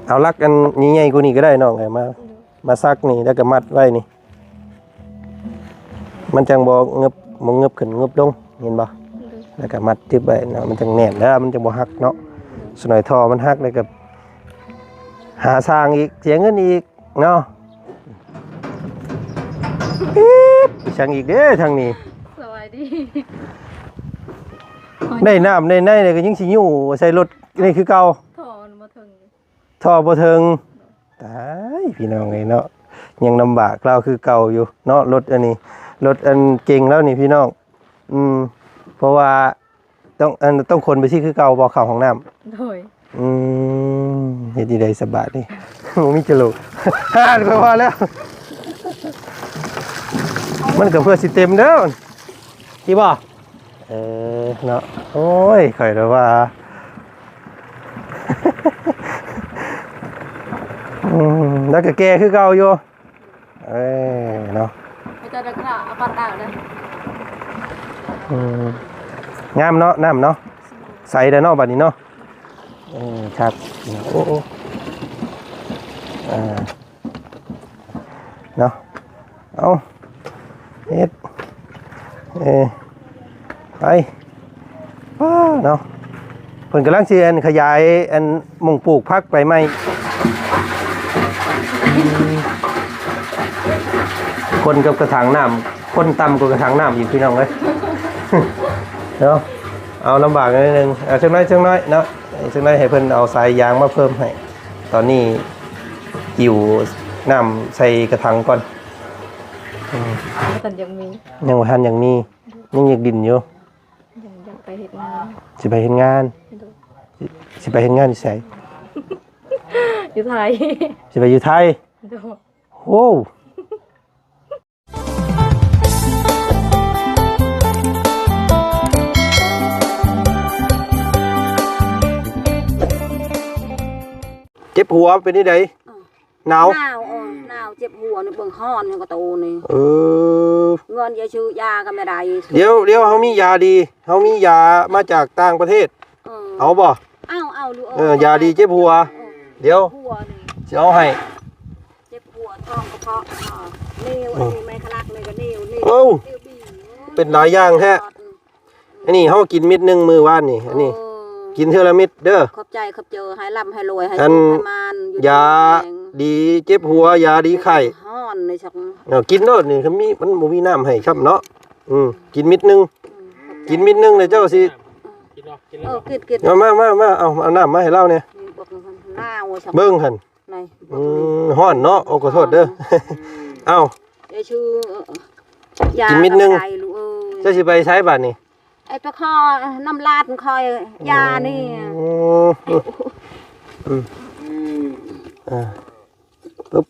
เอาลักกันใหญ่ๆกว่านี้ก็ได้น้องไงมาซักนี่แล้วก็มัดไว้นี่มันจังบ่เงึบขึ้นเงึบลงเห็นบ่แล้วก็มัดทึบไว้เนาะมันจังแน่นแล้วมันจังบ่หักเนาะสน่อยท่อมันหักแล้วก็หาสร้างอีกเสียเงินอีกเนาะช่างอีกเด้อทางนี้สวัสดีได้น้ำได้ในเลยก็ยังสิอยู่ใส่รถนี่คือเก่าถอนมาถึงท่อบ่ถึงตายพี่น้องไงเนาะยังลำบากเราคือเก่าอยู่เนาะรถอันนี้รถอันเก่งแล้วนี่พี่น้องเพราะว่าต้องคนไปที่คือเก่าบ่เข้าห้องน้ำโดยเฮ็ดได้สบายนี่บ่มีจะโลกก็ว่าแล้วมันก็เพื่อสิเต็มเด้อที่บ่เนาะโอ้ยข่อยแล้วว่าแล้วก็แก่คือเก่าอยู่เนาะไม่จะได้กระเอาปากกาเลยงามเนาะน้ำเนาะใสได้เนาะบัดนี้เนาะครับโอ้เนาะเอาเฮ็ดไปเนาะเพิ่นกำลังสิขยายหม่องปลูกผักไปใหม่คนกับกระถางน้ำคนต่ำกว่ากระถางน้ำอีกพี่น้องเลยเนาะเอาลำบากนิดนึงจังน้อยเนาะจังน้อยให้เพิ่นเอาสายยางมาเพิ่มให้ตอนนี้กิ่วน้ำใส่กระถางก่อนยังบ่ทันยังมียังอยากดินอยู่ยังไปเฮ็ดงานสิไปเฮ็ดงานอยู่ไสอยู่ไทยสิไปอยู่ไทยโอ้เจ็บหัวเป็นที่ไหนหนาวเจ็บหัวนี่เบิ่งฮ้อนนี่ก็โตนี่เงินจะซื้อยาก็ไม่ได้เดี๋ยวเขามียาดีเขามียามาจากต่างประเทศเอาบ่เอาลูกยาดีเจ็บหัวเดี๋ยวจะเอาให้เจ็บหัวท้องกระเพาะนิ้วอันนี้ไม่คลักเลยก็นิ้วเป็นหลายอย่างแท้อันนี้เขากินมิดนึงมือว่านนี่อันนี้กินเทอละมิดเด้อขอบใจขอบเจอให้ร่ำให้รวยให้มันยาดีเจ็บหัวยาดีไข้ฮ้อนในชักกินโน่นนี่เขามีมันบ่มีน้ำให้ครับเนาะกินมิดนึงเลยเจ้าสิกินมาเอาน้ำมาให้เล่าเนี่ยเบิ้งหันฮ้อนเนาะโอ้ขอโทษเด้อเอากินมิดนึงเจ้าสิไปใช้บาทนี่ไอ้ปลาคอน้ำลาดคอยยานี่ปุ๊บ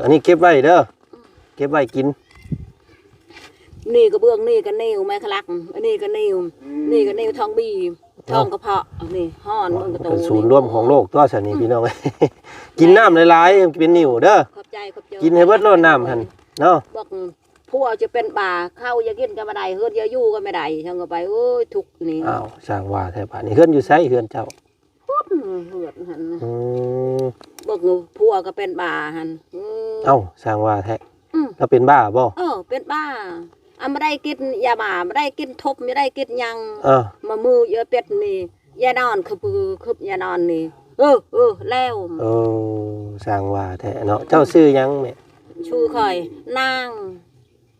อันนี้เก็บไว้เด้อเก็บไว้กินนี่ก็เบื้องนี่ก็นิ้วไม้คลักอันนี้ก็นิ้วนี่ก็นิ้วท้องบีท้องกระเพาะนี่ห่อนเบื้องกระตูศูนย์รวมของโลกตัวฉันนี่พี่น้องกินน้ำหลายๆเป็นนิ้วเด้อกินให้เบิดโลดน้ำหันเนาะพวกจะเป็นป่าเข้าอย่ากินกันไม่ได้เฮือนอย่ายู่กันไม่ได้ช่างก็ไปโอ้ยทุกนี่อ้าวสร้างว่าแท้ป่านี่เฮือนอยู่ไสเฮือนเจ้าพุดเฮือนหันบอกพวกก็เป็นป่าหันเอ้าสร้างว่าแท้แล้วเป็นบ้าบ่เป็นบ้าไม่ได้กินยาบ้าไม่ได้กินทบไม่ได้กินยังมามือเยอะเป็ดนี่ยานอนคือยานอนนี่แล้วสร้างว่าแท้เนาะเจ้าชื่อยังแม่ชื่อคอยนาง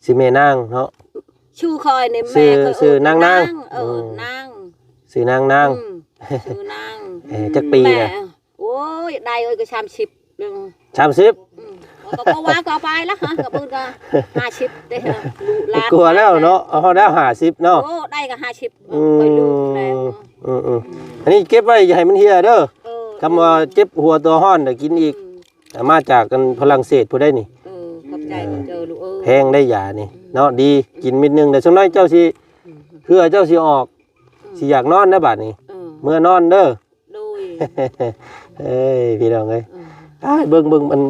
สิแม่นางเนาะชื่อคอยในแม่ชื่อนางนางชื่อนางชื่อนางจักปีน่ะโอ้ยได้เอ้ยก็30นึง30ก็ว่าก็ไปละฮะกับปืนก็50ได้กลัวแล้วเนาะเอาได้50เนาะโอ้ได้ก็50ไปลืมแล้วอันนี้เก็บไว้อย่าให้มันเหี่ยเด้อคำว่าเจ็บหัวตัวฮ้อนได้กินอีกมาจากกันฝรั่งเศสผู้ได้นี่แพงได้ยานี่เนาะดีกินมิดนึงแต่ช่วงนั้นเจ้าสิเพื่อเจ้าสิออกสิอยากนอนนะบาดนี้เมื่อนอนเด้อพี่น้องเอ้ยเบิ่งมัน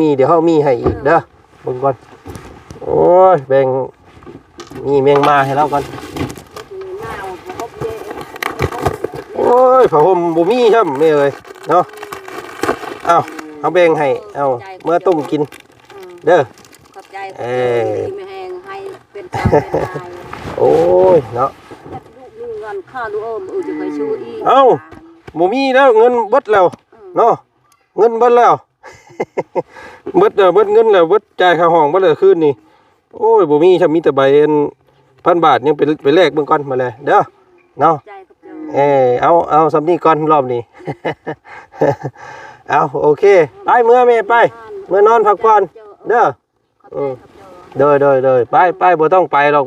มีเดี๋ยวเฮามีให้อีกเด้อเบิ่งก่อนโอ้ยแบ่งมีแมงมาให้เราก่อน ยผ้าห่มบ่มีครับแม่เอ้ยเนาะเอาแบ่งให้เอาเมื่อต้มกินเด้อขอบใจดีไม่แห้งให้เป็นตามเป็นนายโอ้ยเนาะลูกเงินค่าลูกจะไปช่วยอีกบ่มีแล้วเงินเบิดแล้วเนาะเงินเบิดแล้วเบิดเงินแล้วเบิดจ่ายค่าห้องเบิดแล้วคืนนี่โอ้ยบ่มีครับมีแต่ใบ1,000 บาทยังไปแลกเบิ่งก่อนมาเลยเด้อเนาะเอาสำนี้ก่อนรอบนี้ เอาโอเคไปเมื่อแม่ไปเมื่อนอนพักผ่อนเด้อโดยไปบ่ต้องไปหรอก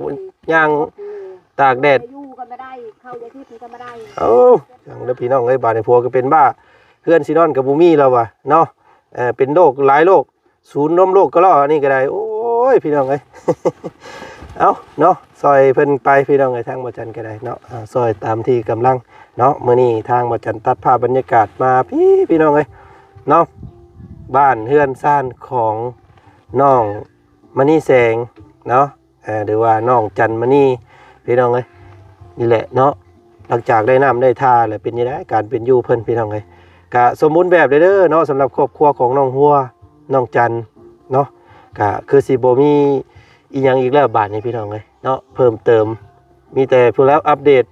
ย่างตากแดดอยู่กันไม่ได้เข้าใจที่กันไม่ได้จังเด้อพี่น้องเอ้ยบาดในผัวก็เป็นบ้าเพื่อนสินอนกับบ่มีแล้วว่ะเนาะเป็นโรคหลายโรคศูนย์ล้มโรคก็รอนี่ก็ได้โอ้ยพี่น้องเอ้ย เอาเนาะซอยเพิ่นไปพี่น้องเอ้ยทางบ่จันก็ได้เนาะซอยตามที่กำลังเนาะมื้อนี้ทางบ่จันตัดภาพบรรยากาศมาพี่น้องเอ้ยเนาะบ้านเฮือนซ่านของน้องมณีแสงเนาะหรือว่าน้องจันมณีพี่น้องเอ้ยนี่แหละเนาะหลังจากได้น้ำได้ท่าแล้วเป็นยังไงการเป็นอยู่เพิ่นพี่น้องเอ้ยก็สมบูรณ์แบบเด้อเนาะสำหรับครอบครัวของน้องหัวน้องจันเนาะก็คือสิบ่มีอีหยังอีกแล้วบาดนี้พี่น้องเอ้ยเนาะเพิ่มเติมมีแต่ผู้แล้วอัปเดต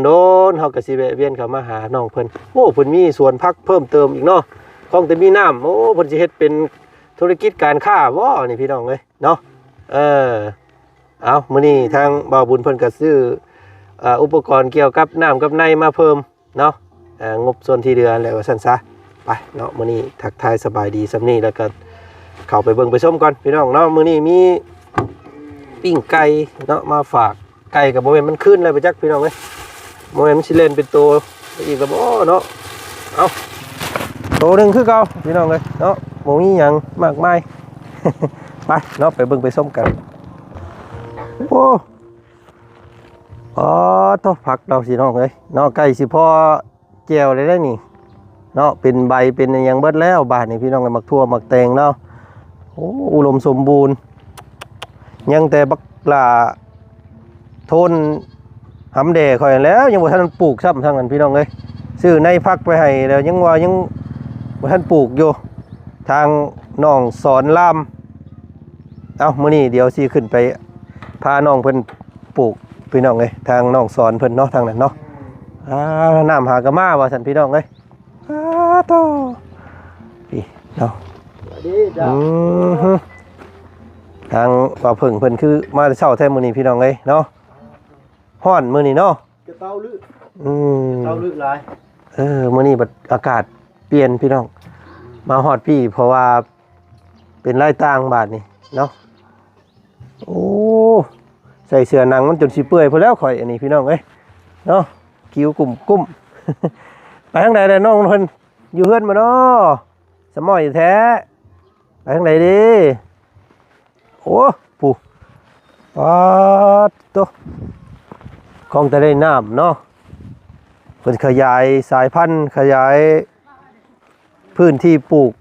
โดนๆเฮาก็สิแวะเวียนเข้ามาหาน้องเพิ่นโอ้เพิ่นมีสวนผักเพิ่มเติมอีกเนาะคงแต่มีน้ำโอ้เพิ่นสิเฮ็ดเป็นธุรกิจการค้าบ่นี่พี่น้องเอ้ยเนาะเอามื้อนี้ทางบ่าวบุญเพิ่นก็ซื้ออุปกรณ์เกี่ยวกับน้ำกับในมาเพิ่มเนาะงบส่วนที่เหลือแล้วว่าซั่นซะไปเนาะมื้อนี้ทักทายสบายดีซำนี้แล้วก็เข้าไปเบิ่งไปชมก่อนพี่น้องเนาะมื้อนี้มีปิ้งไก่เนาะมาฝากไก่กับบ่แม่นมันขึ้นแล้วไปจักพี่น้องเอ้ยบ่แม่นมันสิเล่นเป็นตัวอีกแล้วบ่เนาะเอาตัวนึงคือเก่าพี่น้องเอ้ยเนาะบ่มีหยังมากมาย ไปเนาะไปเบิ่งไปชมกันโอ้ต้องผักเราสิน้องเอ้ยเนาะไก่สิพอแจ่วได้นี่เนาะเป็นใบเป็นหยังเบิดแล้วบาดนี่พี่น้องมักทั่วมักแตงเนาะโอ้อุดมสมบูรณ์ยังแต่บักหล่าโทนหำแดข่อยแล้วยังบ่ทันปลูกซ้ำทางนั้นพี่น้องเอ้ยซื้อในพักไปให้แล้วยังว่ายังบ่ทันปลูกอยู่ทางน้องสอนลามมื้อนี้เดี๋ยวสิขึ้นไปพาน้องเพิ่นปลูกพี่น้องเอ้ยทางน้องสอนเพิ่นเนาะทางนั้นเนาะน้ำหากะมาว่าซั่นพี่น้องเอ้ยโตพี่เนาะสวัสดีจ้ะทางป่าเพิ่งเพิ่นคือมาเช้าแท้มื้อนี้พี่น้องเอ้ยเนาะฮ้อนมื้อนี้เนาะจะเต้าลึเต้าลึหลายมื้อนี้บัดอากาศเปลี่ยนพี่น้องมาฮอดพี่เพราะว่าเป็นไร่ต่างบาดนี่เนาะโอ้ใส่เสื้อหนังมันจนสิเปื่อยพุ่นแล้วข่อยอันนี้พี่น้องเอ้ยเนาะคิ้วกุ้ม ไปทางใดเด้อน้องเพิ่นอยู่เฮือนบ่เนาะสมอยแท้ไปทางใดดิโอ้ปู่โตของแต่ได้น้ำเนาะเพิ่นขยายสายพันธุ์ขยายพื้นที่ปลูก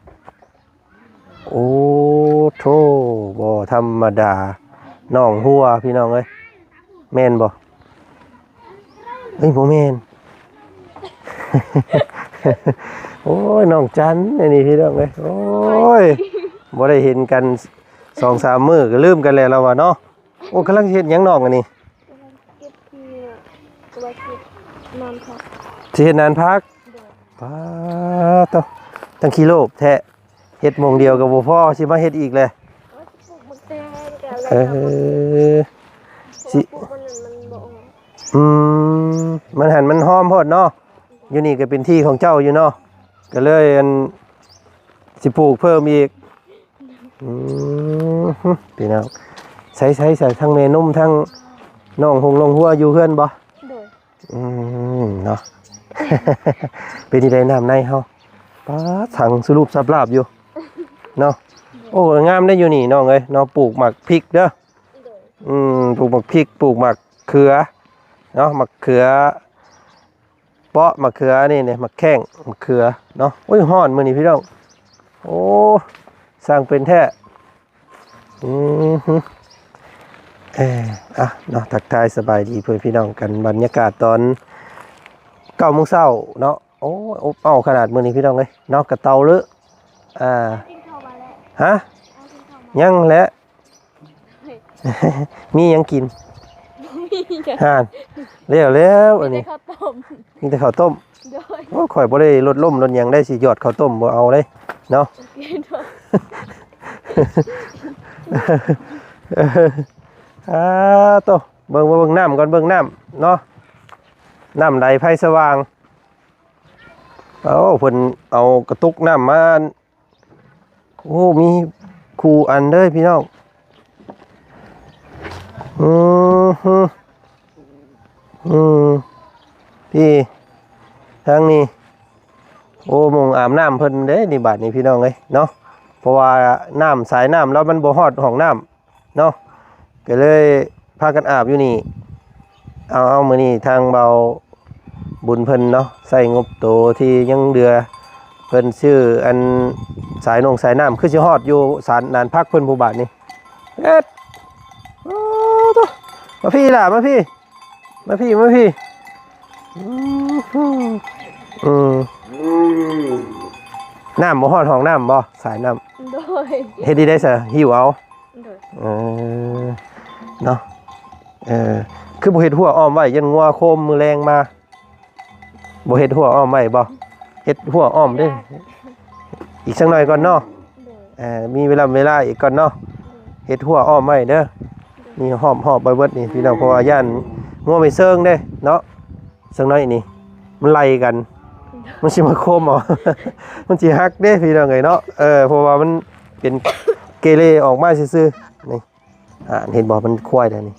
โอ้โธ่บ่ธรรมดาน้องหัวพี่น้องเอ้ยแม่นบ่เอ้ยบ่แม่น โอ้ยน้องจันอันนี้พี่น้องเอ้ยโอ้ยบ่ได้เห็นกัน 2-3 มื้อก็ลืมกันแล้วล่ะว่าเนาะโอ้กำลังเฮ็ดหยังน้องอันนี้เก็บที่ไว้กินนอนพักสิเฮ็ดนานพักป๊าตตั้งกิโลแท้เฮ็ดโมงเดียวก็บ่พอสิมาเฮ็ดอีกเลยสิมันหันมันหอมพอดเนาะอยู่นี่ก็เป็นที่ของเจ้าอยู่เนาะก็เลยสิปลูกเพิ่มอีกพี่น้องใส่ทั้งเมนุ่มทั้งน้องหงลงหัวอยู่เพื่อนบ่เนาะ เป็นที่ใดน้ำในเฮาป้าถังสรุปสับลาบอยู่เนาะโอ้งามได้อยู่นี่น้องเอ้ยเนาะปลูกหมักพริกเด้อปลูกหมักพริกปลูกหมักเขือเนาะหมักเขือเปาะหมักเขือนี่เนี่ยหมักแข้งหมักเขือเนาะโอ้ยฮ้อนมื้อนี้พี่น้องโอ้สร้างเป็นแท้เนาะทักทายสบายดีเพื่อนพี่น้องกันบรรยากาศตอน 9 โมงเช้าเนาะโอ้อบอ้าวขนาดมื้อนี้พี่น้องเอ้ยเนาะกระเตาเลอะกินข้าวมาแล้ว ฮะ เอากินข้าวมา ยังแหละ มีหยังกิน มีแต่ ห่านแล้วอันนี้ ข้าวต้ม มีแต่ข้าวต้ม โดย โอ้ข่อยบ่ได้ลดล่มลดหยังได้สิยอดข้าวต้มบ่เอาเลยเนาะ กินโดย โตเบิ่งน้ำก่อนเบิ่งน้ำเนาะน้ำไหลไฟสว่างเอาเพิ่นเอากระตุกน้ำมาโอ้มีคู่อันเด้อพี่น้องฮึพี่ทางนี้โอ้มงอาบน้ำเพิ่นเด้นี่บาดนี้พี่น้องเอ้ยเนาะเพราะว่าน้ำสายน้ำแล้วมันบ่ฮอดห้องน้ำเนาะก็เลยพากันอาบอยู่นี่เอามื้อนี้ทางเบาบุญเพิ่นเนาะใส่งบโตที่ยังเดือเพิ่นชื่ออันสายน้ำคือสิฮอดอยู่ศาลนานพักเพิ่นผู้บาดนี้เอ็ดโอ้โตมาพี่ล่ะมาพี่น้ำบ่ฮอดห้องน้ำบ่สายน้ำ โดย เฮ็ดดีได้ซะหิวเอา โดย เนาะคือบ่เฮ็ดหัวอ้อมไว้ยันงัวโคมมือแรงมาบ่เฮ็ดหัวอ้อมไว้บ่เฮ็ดหัวอ้อมเด้อีกสักหน่อยก่อนเนาะ โดย มีเวลาอีกก่อนเนาะเฮ็ดหัวอ้อมไว้เด้อนี่หอบไปเบิดนี่พี่น้องเพราะว่าย่านงัวไปเซิงเด้เนาะสักหน่อยนี่มันไล่กันมันสิมาโคมเอา มันสิฮักเด้พี่น้องเอ้ยเนาะเพราะว่ามันเป็นเกเรออกมาซื่อๆนี่เห็นบ่มันควายแล้วนี่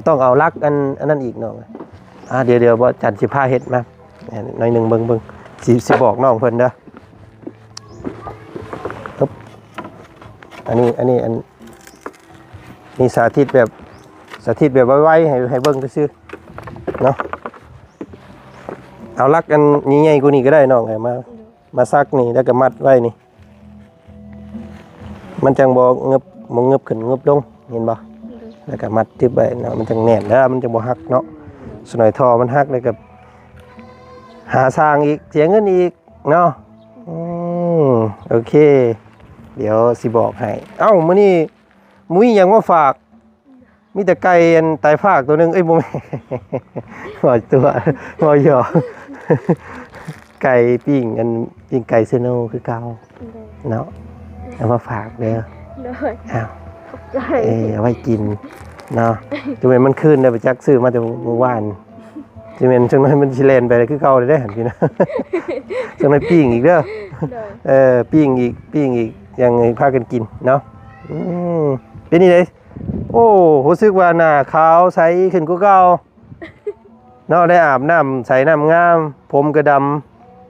ต้องเอาลักอันนั้นอีกเนาะเดี๋ยวบ่จันสิพาเฮ็ดมาหน่อยนึงเบิ่งสิบอกน้องเพิ่นเด้อครับอันนี้สาธิตแบบไวๆให้เบิ่งซื่อๆเนาะเอาลักอันใหญ่ๆกว่านี้ก็ได้น้องไงมาซักนี่แล้วก็มัดไว้นี่มันจังบ่เงึบขึ้นเงึบลงเห็นบ่แล้วก็มัดทึบไว้เนาะมันจังแน่นแล้วมันจังบ่หักเนาะสน่อยทอมันหักแล้วก็หาสร้างอีกเสียเงินอีกเนาะโอเคเดี๋ยวสิบอกให้เอ้ามื้อนี้มุ้ยยังมาฝากมีแต่ไก่อันตายภาคตัวนึงบ่แม่ หัวตัวหัวหยอ ไก่ปิ้งไก่เซโนคือเก่าเนาะเอามาฝากเด้อ โดย อ้าว ใจ เอาไว้กินเนาะจังแม่นมันคืนได้ไปจักซื้อมาแต่เมื่อวานจังแม่นจังน้อยมันสิแล่นไปคือเก่าได้หั่นพี่นะ จังน้อยปิ้งอีกเด้อ โดย ปิ้งอีกยังไงพากันกินเนาะเป็นนี่เด้โอ้รู้สึกว่าหน้าขาวใสขึ้นกว่าเก่าเนาะได้อาบน้ำใส่น้ำงามผมกระด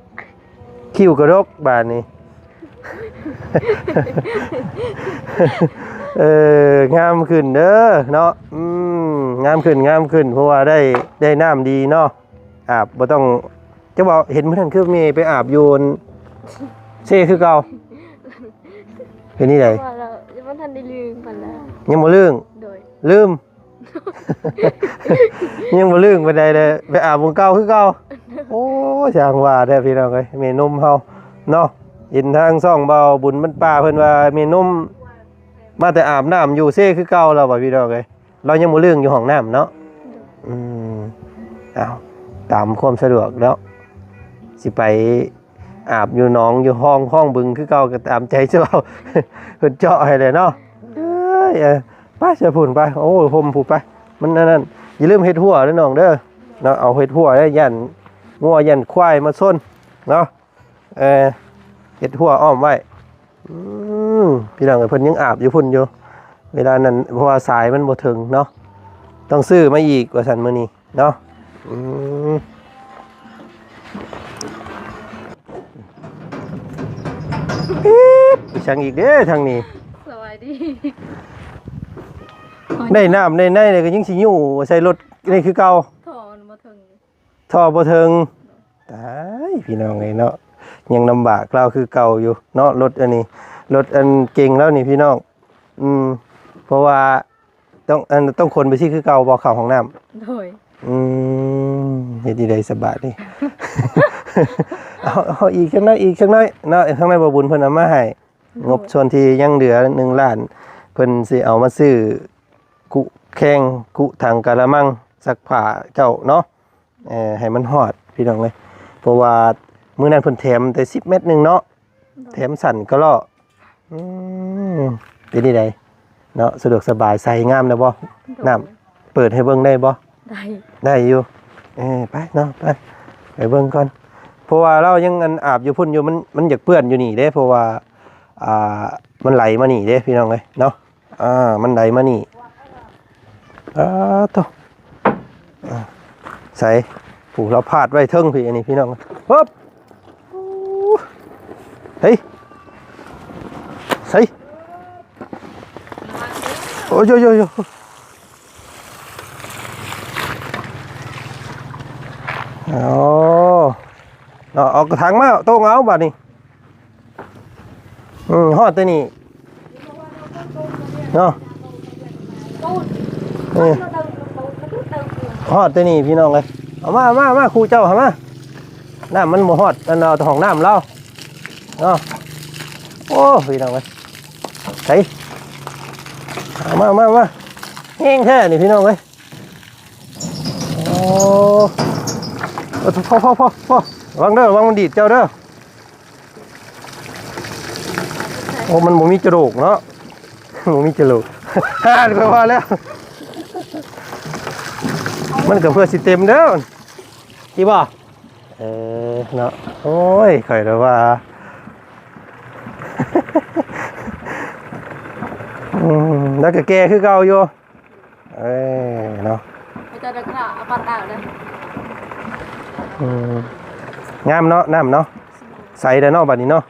ำคิ้วกระดกบานนี้ งามขึ้นเด้อเนาะงามขึ้นเพราะว่าได้น้ำดีเนาะอาบบ่ต้องจะบอกเห็นเมื่อนั้นคือเมย์ไปอาบโยนเซ่คือเก่าเป็นนี่ได ว่าเรายังทันได้ลืมกันแล้ว ยังบ่ลืม โดย ลืม ยังบ่ลืมไปใดเลยไปอาบวงเก่าคือเก่าโอ้ช่างว่าแท้พี่น้องเอ้ยแม่นมเฮาเนาะยินทางซ่องเบาบุญมันป้าเพิ่นว่าแม่นมมาแต่อาบน้ำอยู่เซ่คือเก่าแล้วบ่พี่น้องเอ้ยเรายังบ่ลืมอยู่ห้องน้ำเนาะอ้าวตามความสะดวกแล้วสิไปอาบอยู่หนองอยู่ห้องบึงคือเก่าก็ตามใจเจ้า เพิ่นเจาะให้เลยเนาะไปเสียพุ่นไปโอ้ผมพูดไปมันนั่นอย่าลืมเฮ็ดหัวเด้อน้องเด้อเนาะเอาเฮ็ดหัวได้ยันงัวยันควายมาส้นเนาะเฮ็ดหัวอ้อมไว้พี่น้องเพิ่นยังอาบอยู่พุ่นอยู่เวลานั้นเพราะว่าสายมันบ่ถึงเนาะต้องซื้อมาอีกว่าซั่นมื้อนี้เนาะช่างอีกเด้อทางนี้ สวัสดี ได้น้ำได้ในเลยก็ยังสิอยู่ใส่รถนี่คือเก่า ถอนมาถึง ท่อบ่ถึงตายพี่น้องไงเนาะยังลำบากเราคือเก่าอยู่เนาะรถอันนี้รถอันเก่งแล้วนี่พี่น้องเพราะว่าต้องคนไปที่คือเก่าบ่เข้าห้องน้ำ โดย เฮ็ดดีได้สบายนี่ เอาอีกจังน้อยอีกจังน้อยเนาะข้างในบ่บุญเพิ่นเอามาให้งบส่วนที่ยังเหลือ1ล้านเพิ่นสิเอามาซื้อกุแข้งกุถังกะละมังซักผ้าเจ้าเนาะให้มันฮอดพี่น้องเอ้ยเพราะว่ามื้อนั้นเพิ่นแถมแต่10 เม็ดนึงเนาะแถมสั่นก็เลาะเป็นนี่ใดเนาะสะดวกสบายใส่งามแล้วบ่น้ำเปิดให้เบิ่งได้บ่ได้อยู่ไปเนาะไปเบิ่งก่อนเพราะว่าเรายังอันอาบอยู่พุ่นอยู่มันอยากเปื้อนอยู่นี่เด้เพราะว่ามันไหลมานี่เด้พี่น้องเอ้ยเนาะมันไหลมานี่โตใส่ผูเราพาดไว้เทิงพี่อันนี้พี่น้องปึ๊บเฮ้ยใส่โอ้ยเอากระถางมาโต้งเอาบัดนี้ฮอดตัวนี้เนาะฮอดตัวนี้พี่น้องเลยเอามาครูเจ้าเอามาน้ำมันบ่ฮอดอันเอาห้องน้ำเราเนาะโอ้พี่น้องเลยใส่เอามาแห้งแท้นี่พี่น้องเลยโอ้พอวางเด้อวางมันดีดเจ้าเด้อโอ้มันบ่มีจมูกเนาะบ่มีจมูกก็พอแล้วมันก็เพื่อสิเต็มเด้อที่บ่เนาะโอ้ยข่อยแล้วว่าแล้วก็แก่คือเก่าอยู่เนาะไปจะได้ข่าวปัดอ่างเลยงามเนาะน้ำเนาะใสแต่เนาะบัดนี้เนาะ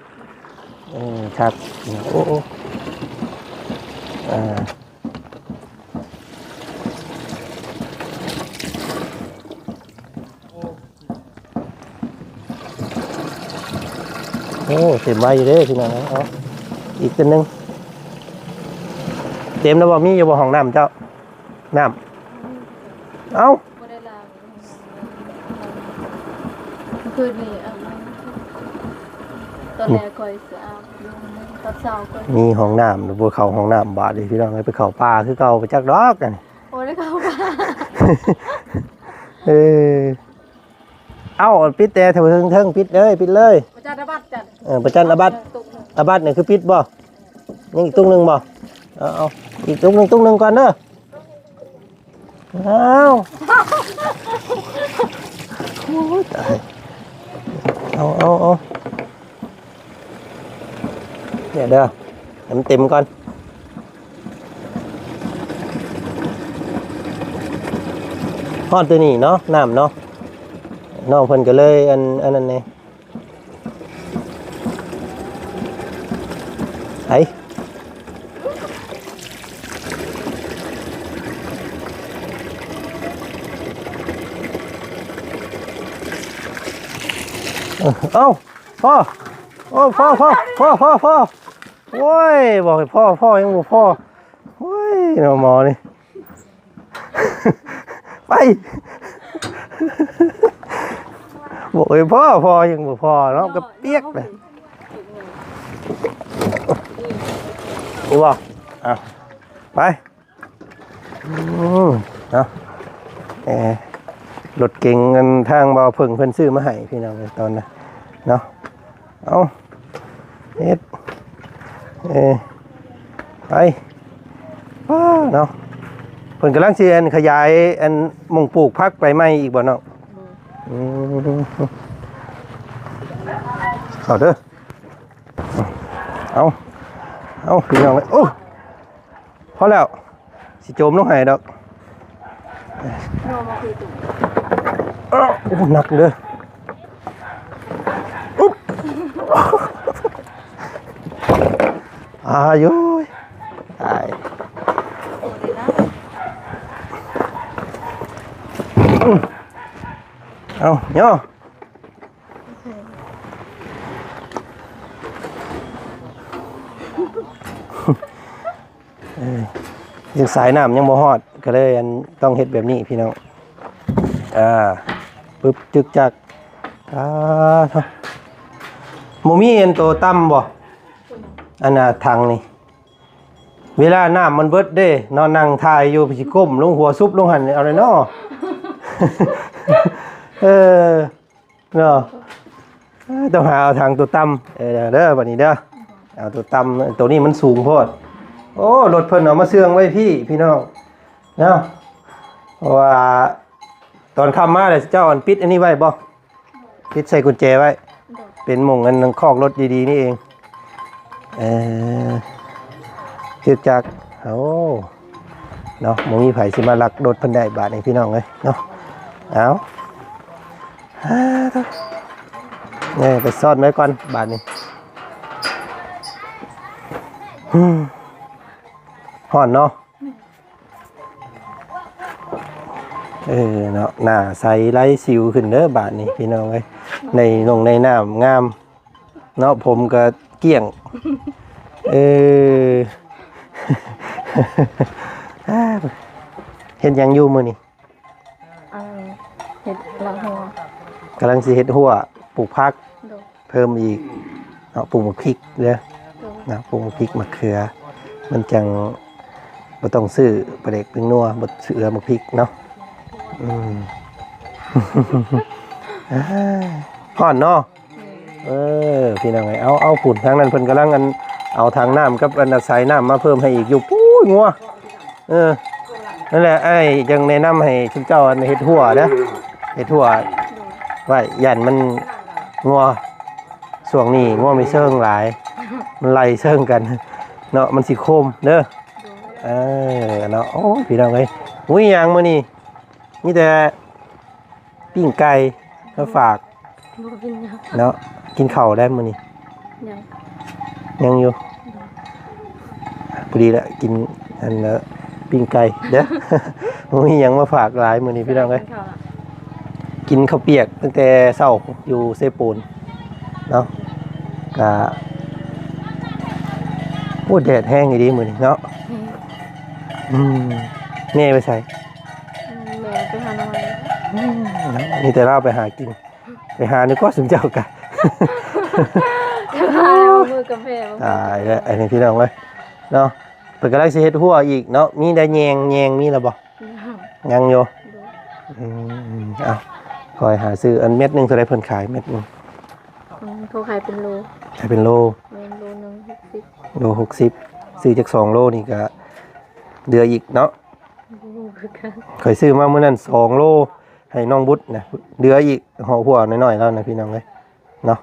ครับโอ้เต็มใบอยู่เด้พี่น้องเอาอีกตัวนึงเต็มแล้วบ่มีอยู่บ่ห้องน้ำเจ้าน้ำเอ้าคืนนี้ตอนแรกคอยสาวตอนเช้าก็มีห้องน้ำหรือบ่เข้าห้องน้ำบาดเลยพี่น้องไปเข้าป่าคือเก่าไปจักดอกกันโอ้ได้เข้าป่าเอ้าปิดแต่เทิงปิดเลยประจันอาบัตจัดประจันอาบัตเนี่ยคือปิดบ่ยังอีกตุ้งนึงบ่เอาอีกตุ้งนึงก่อนเด้อเอาเนี่ยเด้อให้มันเต็มก่อนฮอดตัวนี้เนาะน้ำเนาะน้องเพิ่นก็เลยอันนั้นไงไอ้เอ้าพ่อโอ้พ่อโอ้ยบอกให้พ่อยังบอกพ่อโอ้ยหมอนี่ไปบอกให้พ่อยังบอกพ่อเนาะก็เปียกเลยนี่บอกไปเนาะรถเก่งกันทางบ่าวเพิ่นซื้อมาให้พี่น้องตอนนั้นเนาะเอาเฮ็ดไปเนาะเพิ่นกำลังสิขยายอันหม่องปลูกผักไปใหม่อีกบ่เนาะเอาเด้อเอาพี่น้องเลยโอ้พอแล้วสิโจมลงให้ดอกหนักเลยยุยตายเอาเนาะยังสายน้ำยังบ่ฮอดก็เลยต้องเฮ็ดแบบนี้พี่น้องปึ๊บจึกจัก บ่มีอันโตต่ำบ่อันน่ะทางนี่เวลาน้ำมันเบิดเด้นอนนั่งถ่ายอยู่สิก้มลงหัวซุบลงหั่นเอาเลยเนาะ เนาะต้องหาเอาทางตัวต่ำเด้อบัดนี้เด้อเอาตัวต่ำตัวนี้มันสูงโพดโอ้รถเพิ่นเอามาเสื่องไว้พี่น้องเนาะเพราะว่าตอนค่ำมาเลยเจ้าอันปิดอันนี้ไว้บ่ปิดใส่กุญแจไว้เป็นหม่องอันคอกรถดีๆนี่เองคือจักโอ้เนาะบ่มีไผสิมาลักรถเพิ่นได้บาดนี้พี่น้องเอ้ยเนาะเอาเนี่ยไปซ่อนไว้ก่อนบาดนี้ฮ้อนเนาะเนาะหน้าใสไร้สิวขึ้นเด้อบาดนี้พี่น้องเอ้ยในน้ำงามเนาะผมก็เกลี้ยงเฮ็ดหยังอยู่มื้อนี้เห็ดละหัวกำลังสิเฮ็ดหัวปลูกผักเพิ่มอีกเนาะปลูกมะพริกเด้อนะปลูกมะพริกมะเขือมันจังบ่ต้องซื้อปลาเด็กเป็นนัวบ่ซื้อมะพริกเนาะฮ้อนเนาะพี่น้องไงเอาฝุ่นทางนั้นเพิ่นกำลังกันเอาทางน้ำกับอันสายน้ำมาเพิ่มให้อีกอยู่ปุ้ยงัวนั่นแหละไอ้ยังแนะนำให้ชุมเจ้าเฮ็ดหัวนะเฮ็ดหัวไว้ยันมันงัวช่วงนี้งัวไม่เชิงหลายมันไล่เชิงกันเนาะมันสิโคมเด้อเนาะโอ้พี่น้องเอ้ยอุ้ยยังมื้อนี้มีแต่ปิ้งไก่มาฝากเนาะกินข้าวได้มื้อนี้ยังอยู่พอดีละกินอันปิ้งไก่เด้อมีหยังมาฝากหลายมื้อนี้พี่น้องเอ้ยกินข้าวเปียกตั้งแต่เช้าอยู่เซปูนเนาะก็โอ้แดดแห้งอีดีมื้อนี้เนาะแม่ไปใส่แม่ไปหาหน่อยนี่แต่เราไปหากินไปหานึกว่าสมเจ้ากะพาเอามือกาแฟตายแล้วไอ้นี่พี่น้องเว้ยเนาะเปิดกระไรสิเฮ็ดหัวอีกเนาะมีได้แยงมีแล้วบ่ยังอยู่เอาคอยหาซื้ออันเม็ดนึงเท่าไรเพิ่นขายเม็ดนึงเขาขายเป็นโลขายเป็นโลนึงโล60ซื้อจาก2โลนี่ก็เดืออีกเนาะเคยซื้อมาเมื่อนั้น2โลให้น้องบุตรนะเดืออีกห่อหัวน้อยๆแล้วนะพี่น้องเอ้ยเนาะ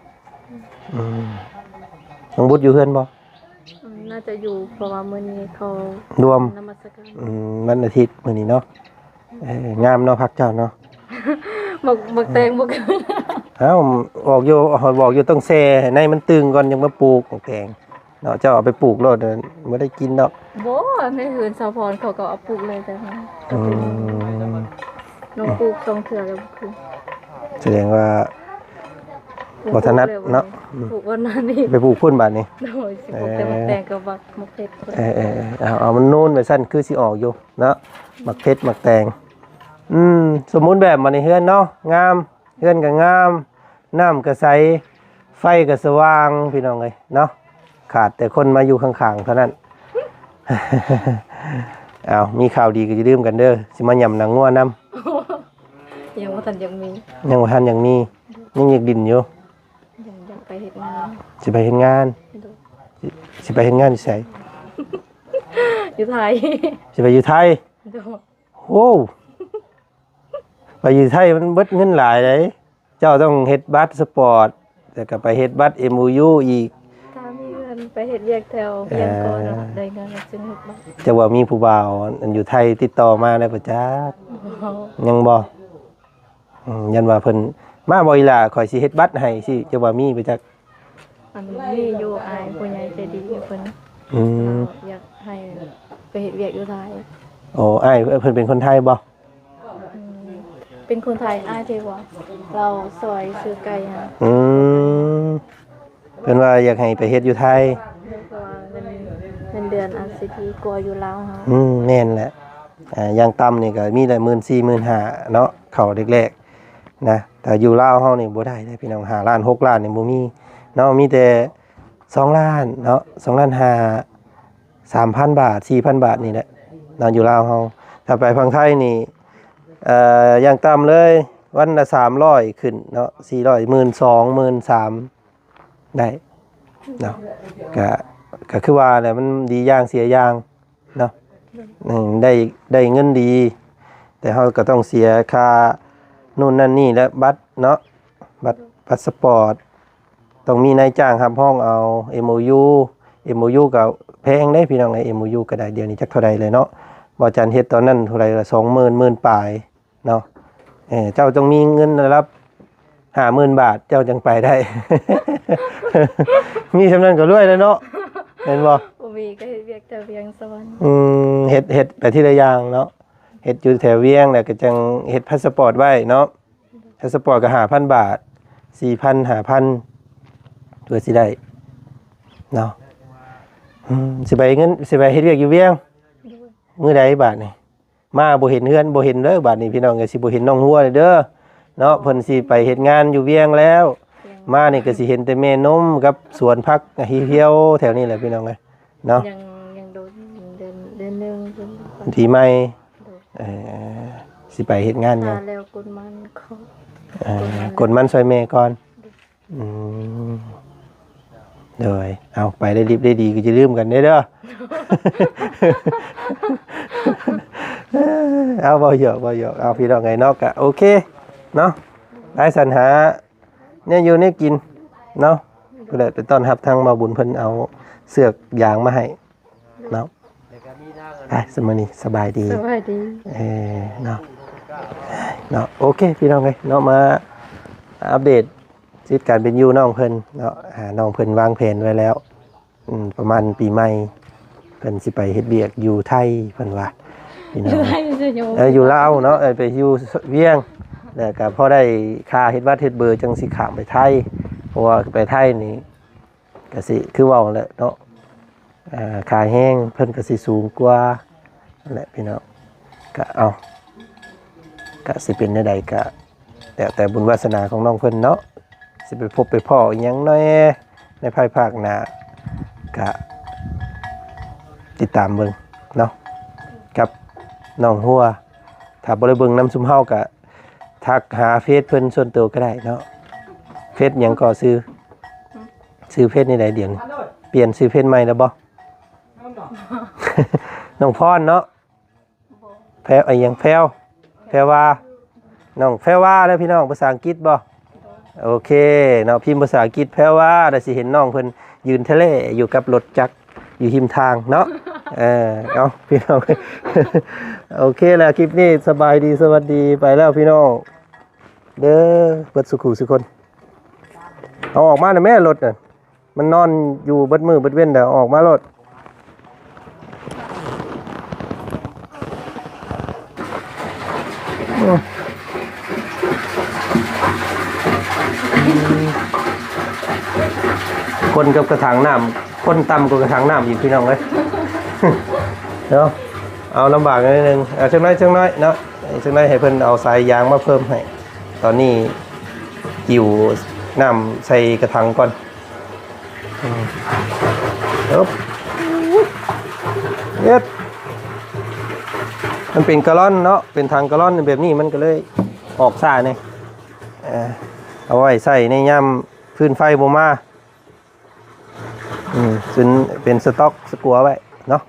น้องบุตรอยู่เฮือนบ่น่าจะอยู่เพราะว่ามื้อนี้เขารวมนมัสการวันอาทิตย์มื้อนี้เนาะงามเนาะพักเจ้าเนาะหมกแตงบ่เกินบอกอยู่ต้องแซ่ให้ในมันตึงก่อนยังมาปลูกหมกแตงเนาะเจ้าเอาไปปลูกโลดบ่ได้กินดอกบ่ในเฮือนสาวพรเขาก็เอาปลูกเลยแต่น้องปลูก2เทื่อแล้วคือแสดงว่าบ่ถนัดเนาะปลูกวันนั้นนี่ไปปลูกพุ่นบาดนี้โอ้ยสิปลูกแต่หมกแตงกับบักหมกเพชรเอามันโน่นไปสั้นคือสิออกอยู่เนาะหมักเพชรหมักแตงสมมุติแบบมาในเฮือนเนาะงามเฮือนก็งามน้ำก็ใสไฟก็สว่างพี่น้องเอ้ยเนาะขาดแต่คนมาอยู่ข้างๆเท่านั้นมีข่าวดีก็จะดื่มกันเด้อสิมาย่ำหนังงัวน้ำยังว่าทันยังมียังว่าทันยังมียังอยากดินอยู่อยากไปเฮ็ดงานสิไปเฮ็ดงานสิไปเฮ็ดงานที่ไสอยู่ไทยสิไปอยู่ไทยโอ้ไปอยู่ไทยมันเบิดเงินหลายเลยเจ้าต้องเฮ็ดบัตรสปอร์ตแต่ก็ไปเฮ็ดบัตร MOU อีกถ้ามีเงินไปเฮ็ดแยกแถวเพียงก่อนได้เงินแล้วจึงเฮ็ดบัตรจะว่ามีผู้บ่าวอันอยู่ไทยติดต่อมาได้บ่จ๊ะยังบ่ยันว่าเพิ่นมาบ่อีหล่าข่อยสิเฮ็ดบัตรให้สิจะว่ามีบ่จักอันนี้อยู่อายผู้ใหญ่ใจดีเพิ่นอยากให้ไปเฮ็ดเวียกอยู่ไทยอ้ายเพิ่นเป็นคนไทยบ่เป็นคนไทยอ้ายเทว่าเราซอยซื้อไก่ฮะเพิ่นว่าอยากให้ไปเฮ็ดอยู่ไทยเป็นเดือนอันสิทีกลัวอยู่ลาวเฮาแม่นแหละอย่างต่ำนี่ก็มีได้ 14,000-15,000 เนาะเข้าแรก นะแต่อยู่ลาวเฮานี่บ่ได้เด้อพี่น้อง5ล้าน6ล้านนี่บ่มีเนาะมีแต่2ล้านเนาะ2ล้าน5 3,000 บาท 4,000 บาทนี่แหละเนาะอยู่ลาวเฮาถ้าไปฝั่งไทยนี่อย่างต่ำเลยวันละ300ขึ้นเนาะ400 12,000 13,000ได้เนาะก็คือว่าแหละมันดีอย่างเสียอย่างเนาะได้เงินดี แต่เราก็ต้องเสียค่านู่นนั่นนี่และบัตรเนาะบัตรพาสปอร์ตต้องมีนายจ้างรับห้องเอา MOU ก็แพงได้พี่น้องไอ้ MOU ก็ได้เดี๋ยวนี้จักเท่าใดเลยเนาะบ่จันเฮ็ดตอนนั้นเท่าไหร่ละ 20,000 10,000 ปลายเนาะเจ้าต้องมีเงินระดับ 50,000 บาทเจ้าจึงไปได้ มีสำนั้นก็รวยแล้วเนาะเห็นบ่ บ่มีก็เฮ็ดเวียกแต่เวียงสวรรค์ เฮ็ดไปทีละอย่างเนาะเฮ็ดอยู่แถวเวียงแล้วก็จังเฮ็ดพาสปอร์ตไว้เนาะพาสปอร์ตก็ 5,000 บาท 4,000 5,000 ตัวสิได้เนาะสิไปเงินสิไปเฮ็ดเวียกอยู่เวียงมื้อใดบาทนี่มาบ่เห็นเฮือนบ่เห็นเด้อบาดนี้พี่น้องก็สิบ่เห็นน้องหัวเลยเด้อเนาะเพิ่นสิไปเฮ็ดงานอยู่เวียงแล้วมานี่ก็สิเห็นแต่แม่นมกับสวนผักเหี่ยวๆแถวนี้แหละพี่น้องเอ้ยเนาะ ยังโดนเดือนหนึงเพิ่น ทีใหม่สิไปเฮ็ดงานหยั หาง แล้วกุนมันเขา กดมันซอยแม่ก่อนเด้อเอาไปได้รีบได้ดีก็จะลืมกันเด้อ เอาบ่เยอะเอาพี่น้องไงเนาะก็โอเคเนาะได้สรรหาเนี่ยอยู่เนี่ยกินเนาะก็เลยไปต้อนรับทางมาบุญเพิ่นเอาเสือกยางมาให้เนาะไปสมัยนี้สบายดี สวัสดี เนาะโอเคพี่น้องไงเนาะมาอัปเดตชีวิตการเป็นอยู่น้องเพิ่นเนาะน้องเพิ่นวางแผนไว้แล้วประมาณปีใหม่เพิ่นสิไปเฮ็ดเวียกอยู่ไทยเพิ่นว่าพี่น้องอยู่ลาวเนาะไปอยู่เวียงแล้วก็พอได้ค่าเฮ็ดวัดเฮ็ดเบอร์จังสิข้ามไปไทยเพราะว่าไปไทยนี่ก็สิคือเว้าแหละเนาะค่าแห้งเพิ่นก็สิสูงกว่านั่นแหละพี่น้องก็เอาก็สิเป็นใดๆก็แต่บุญวาสนาของน้องเพิ่นเนาะสิไปพบไปพ่ออีหยังน้อยในภายภาคหน้าก็ติดตามเบิ่งเนาะกับน้องหัวถ้าบ่ได้เบิ่งนำซุมเฮาก็ทักหาเฟซเพิ่นส่วนตัวก็ได้เนาะเฟซหยังก็ซื้อเฟซนี่ได้เดี๋ยวนี้เปลี่ยนซื้อเฟซใหม่แล้วบ่ น้องพรเนาะแพรไอ้หยังแพรว่าน้องแพรว่าแล้วพี่น้องภาษาอังกฤษบ่โอเคเนาะพิมพ์ภาษาอังกฤษแพรว่าแล้วสิเห็นน้องเพิ่นยืนทะเลอยู่กับรถจักรอยู่ริมทางเนาะเอาพี่น้อง โอเคแล้วคลิปนี้สบายดีสวัสดีไปแล้วพี่น้องเด้อเบิดสุขุสุคนเอาออกมาหน่อยแม่รถน่ะมันนอนอยู่เบิดมือเบิดเว้นเดี๋ยวออกมารถคนกับกระถางน้ำคนต่ำกับกระถางน้ำอีกพี่น้องเลยเนาะเอาลำบากนิดนึงเอาจังน้อยเนาะจังน้อยให้เพิ่นเอาสายยางมาเพิ่มให้ตอนนี้กิ่วน้ำใส่กระถางก่อนเย็ดมันเป็นกะล่อนเนาะเป็นทางกะล่อนแบบนี้มันก็เลยออกซ่าเนี่ยเอาไว้ใส่ในย่ำพื้นไฟโบมาจนเป็นสต็อกสกัวไว้เนาะ